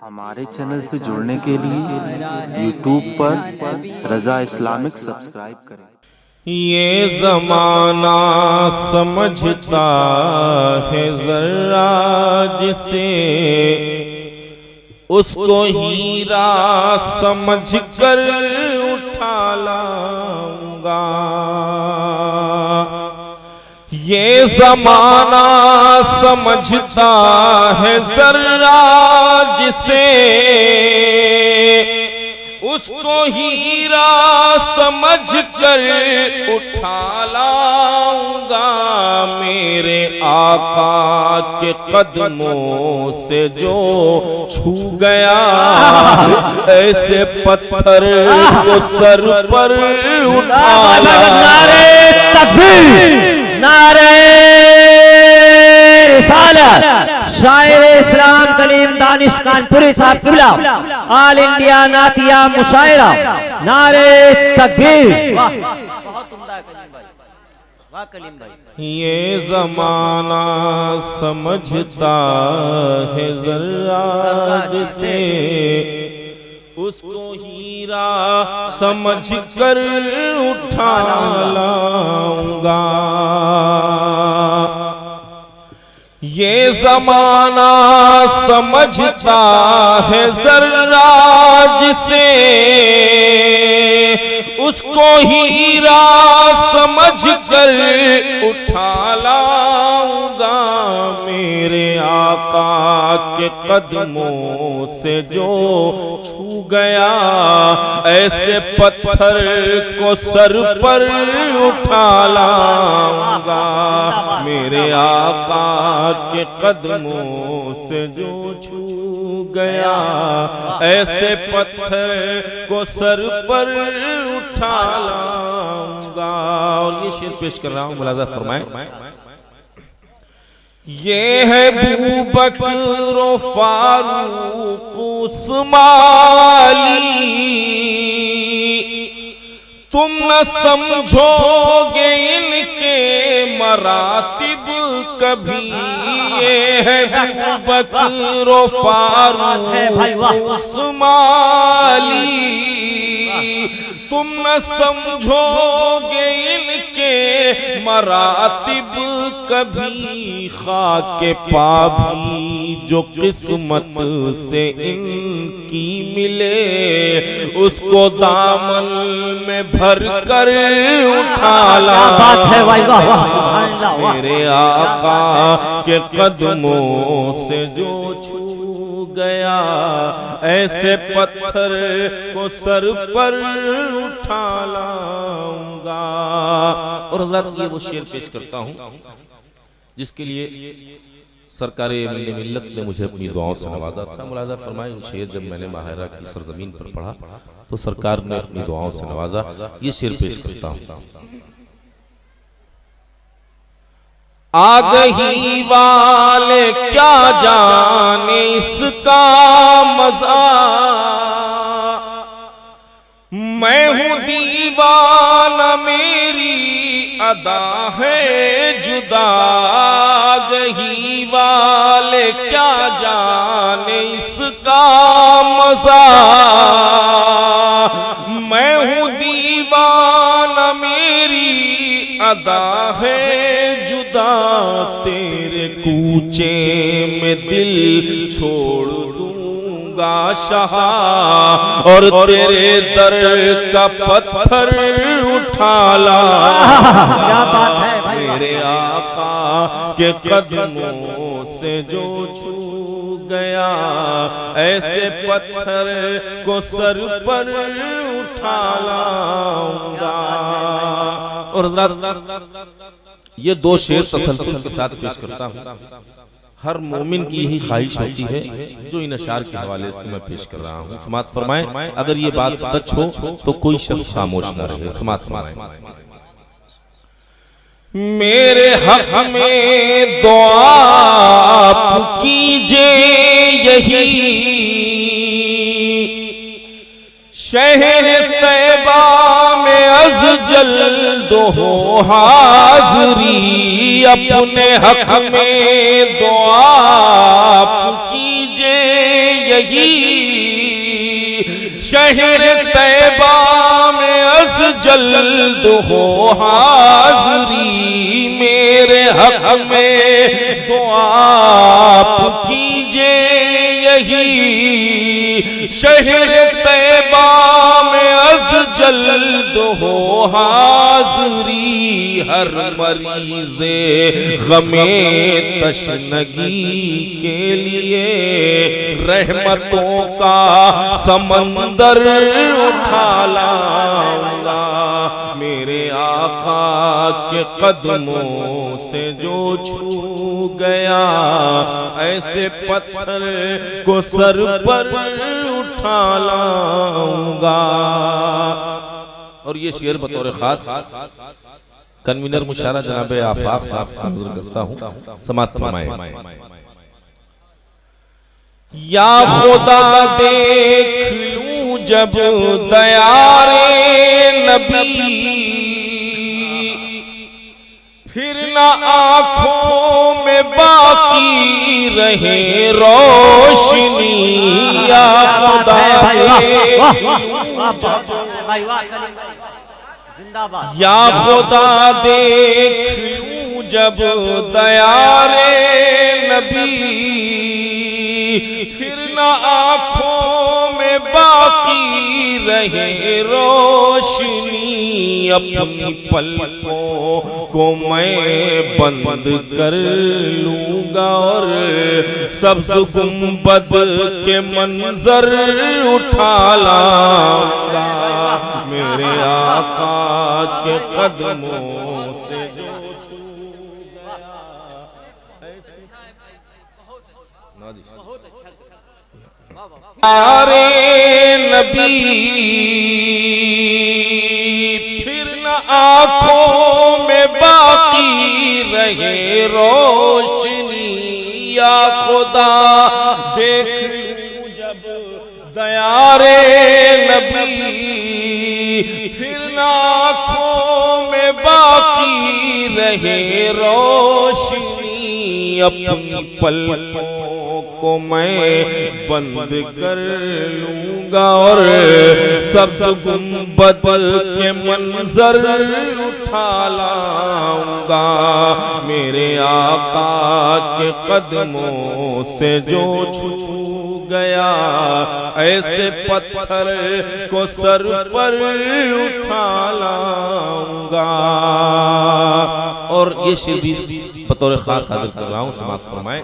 हमारे चैनल से जुड़ने के लिए YouTube पर रजा इस्लामिक सब्सक्राइब करें। ये ज़माना समझता है ज़रा जिसे, उसको हीरा समझ कर उठा लाऊंगा। ये ज़माना समझता है ज़रा जिसे, उसको हीरा समझ कर उठा लाऊंगा। मेरे आका के कदमों से जो छू गया, ऐसे पत्थर को सर पर उठा लाऊंगा। नारे तकबीर, नारे रिसालत, शायर इस्लाम कलीम दानिश कानपुरी साहब किबला, ऑल इंडिया नातिया मुशायरा, नारे तकबीर। बहुत उम्दा है कलीम भाई, वाह कलीम भाई। ये ज़माना समझता है ज़रा जिसे, उसको हीरा समझ कर उठा लाऊंगा। ये ज़माना समझता है ज़रा जिसे, उसको हीरा समझ कर उठा लाऊंगा। मेरे आका के कदमों से जो छू गया, ऐसे पत्थर को सर पर उठा लाऊंगा। मेरे आका के कदमों से जो छू गया, ऐसे पत्थर को सर पर उठा लाऊंगा। और ये शेर पेश कर रहा हूं, मुलाजा फरमाएं। ये है अबू बकर फारूक उस्मानी, तुम न समझोगे इनके मरातिब कभी। ये है अबू बकर फारूक उस्मानी, तुम न समझोगे इनके मरातिब कभी। खाके पा भी जो किस्मत से इनकी मिले, उसको दामन में भर कर उठा लाऊंगा। मेरे आका के कदमों से जो छू गया, ऐसे पत्थर को सर पर उठा लाऊंगा। और हज़रत ये वो शेर पेश करता हूं जिसके लिए सरकारे मिल्लत ने मुझे अपनी दुआओं से नवाजा था। मुलाजा फरमाए, शेर जब मैंने माहिरा की सरजमीन पर पढ़ा तो सरकार ने अपनी दुआओं से नवाजा। ये शेर पेश करता हूं। आगही वाले क्या जाने इसका मजा, मैं हूं दीवाना मेरी अदा है जुदा। आगही वाले क्या जाने इसका मजा, मैं हूं दीवाना मेरी अदा है जुदा। तेरे कूचे में दिल छोड़ दूंगा शाह, और तेरे दर का पत्थर उठा लाऊंगा। मेरे आका के कदमों से जो छू गया, ऐसे पत्थर को सर पर उठा लाऊंगा। और ये दो शेर तसल्सल के साथ पेश करता हूं। हर मोमिन की यही ख्वाहिश होती है जो इन अशार के हवाले से मैं पेश कर रहा हूं। समात फरमाएं, अगर ये बात सच हो तो कोई शख्स खामोश न रहे। समात फरमाएं। मेरे हक में दुआ आप कीजिए यही, शहर तैबा में अज़जल दो हाज़री। अपने हक में दुआ आप कीजिए यही शहर तैबा में अज जल्द हो हाज़री, मेरे हक में दुआ आप कीजिए यही शहर तैबा में अज जल्द हो हाज़री, हर मरीज़े गमे तशनगी के लिए रहमतों का समंदर उठा लाऊंगा, मेरे आका के कदमों से जो छू गया ऐसे पत्थर को सर पर उठा लाऊंगा। और ये शेर बतौर खास कन्वीनर मुशारा जनाब आफाक साहब का नजर करता हूं, समात फरमाए। या खुदा देख लूं जब दयारे नबी, फिर ना आंखों में बाकी रहे रोशनी, या खुदा या खुदा देख लूं जब दयारे नबी, फिर ना आंखों में बाकी रहे रोशनी, अपनी पलकों को मैं बंद कर लूंगा और सब्ज़ गुंबद के मंजर उठा लाऊंगा, मेरे आका के कदमों से जो छू गया। यारे नबी फिर न आंखों में बाकी रहे रोशनी, या खुदा देख लूं जब दयारे नबी, फिर न आंखों में बाकी रहे रोशनी, अपनी पलकों को मैं बंद कर लूंगा और सब्ज़ गुंबद के मंजर उठा लाऊंगा, मेरे आका के कदमों से जो छू गया ऐसे पत्थर को सर पर उठा लाऊंगा। और ये शेर भी बतौर खास हाजिर कर रहा हूँ, समाप्त फरमाए।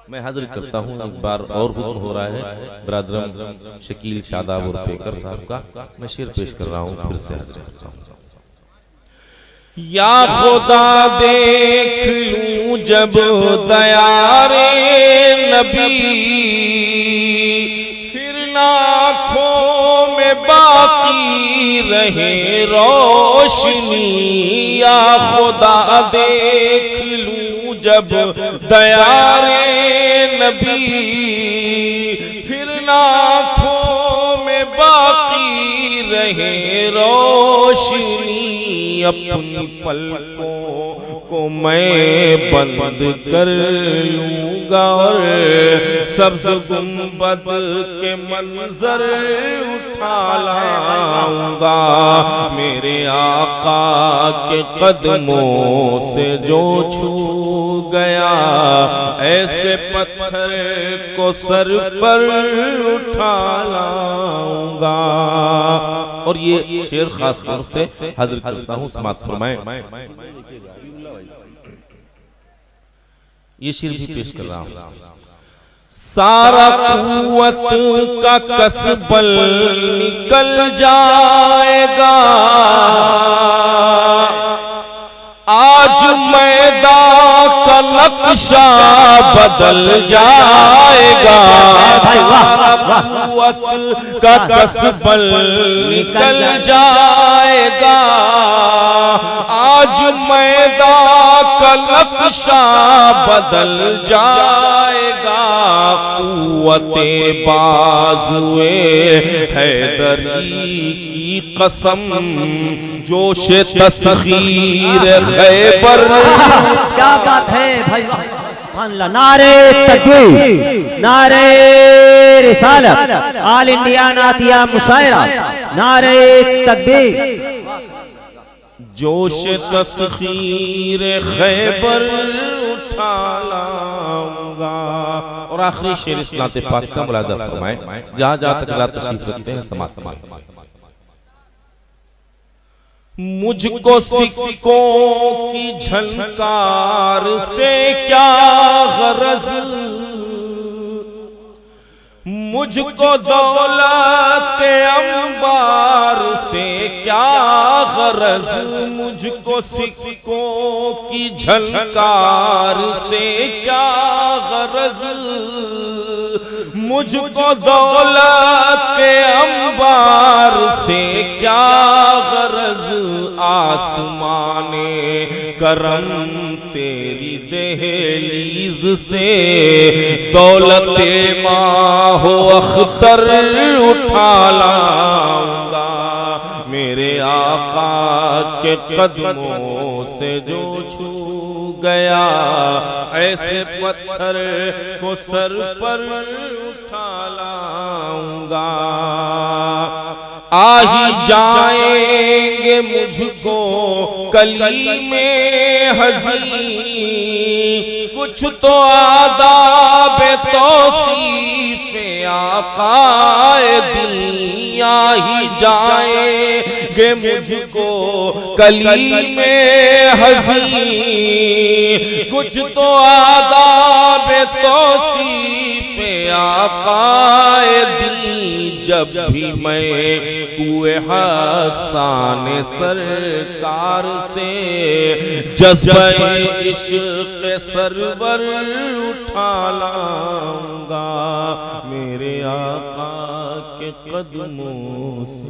मैं हाजिर करता हूँ, एक बार और हुक्म हो रहा है ब्रादरम शकील शादाब और पेकर साहब का, मैं शेर पेश कर रहा हूँ, फिर से हाजिर करता हूँ। या खुदा देख लूं जब दयारे नबी, फिर ना आँखों में बाकी रहे रोशनी, या खुदा देख लूं जब दयारे नबी, फिर ना आँखों में बाकी रहे रोशनी, अपनी पलकों को मैं बंद कर लूंगा और सब्ज़ गुंबद के मंजर उठा लाऊंगा, मेरे आका के कदमों से जो छू गया ऐसे पत्थर को सर पर उठा लाऊंगा। और ये शेर खास तौर से हाजिर करता हूँ, समाप्त फरमाएं। ये शेर भी पेश कर रहा हूँ। सारा कुव्वत का कसबल निकल जाएगा, आज मैदान का नक्शा बदल जाएगा, कुव्वत का कसबल निकल जाएगा, आज मैदान का नक्शा बदल जाएगा, कुव्वते बाजुए हैदरी की कसम जोश तस्खीर खैबर। क्या बात है भाई, नारे तकबीर, नारे रिसालत, ऑल इंडिया नातिया मुशायरा, नारे तकबीर। जोश तस्खीर खैबर उठा लाऊंगा। और आखिरी शेर इस नाते पाक का मुलाजा फरमाएं, जहां जहां तक ला तशरीफ रखते हैं समाप्त फरमाएं। मुझको सिक्कों की झनकार से क्या गरज, मुझको दौलत अंबार से क्या गरज, मुझको सिक्कों की झनकार से क्या गरज, मुझको दौलत अंबार से क्या गरज, आसमाने करम तेरी दहलीज से दौलते माहो अख्तर उठा लाऊंगा। मेरे आका के कदमों से जो छू गया, ऐसे पत्थर को सर पर उठा लाऊंगा। आ ही जाएंगे मुझको कली में हज़ी, कुछ तो आदाब तौसीफ़े आक़ाए दी। आ ही जाएंगे मुझको कली में हज़ी, कुछ तो आदाब तौसीफ़े आक़ाए दी। जब भी मैं कुए हसान सरकार से जज्बे इश्क़ सरवर उठा लाऊंगा। मेरे आका के कदमों से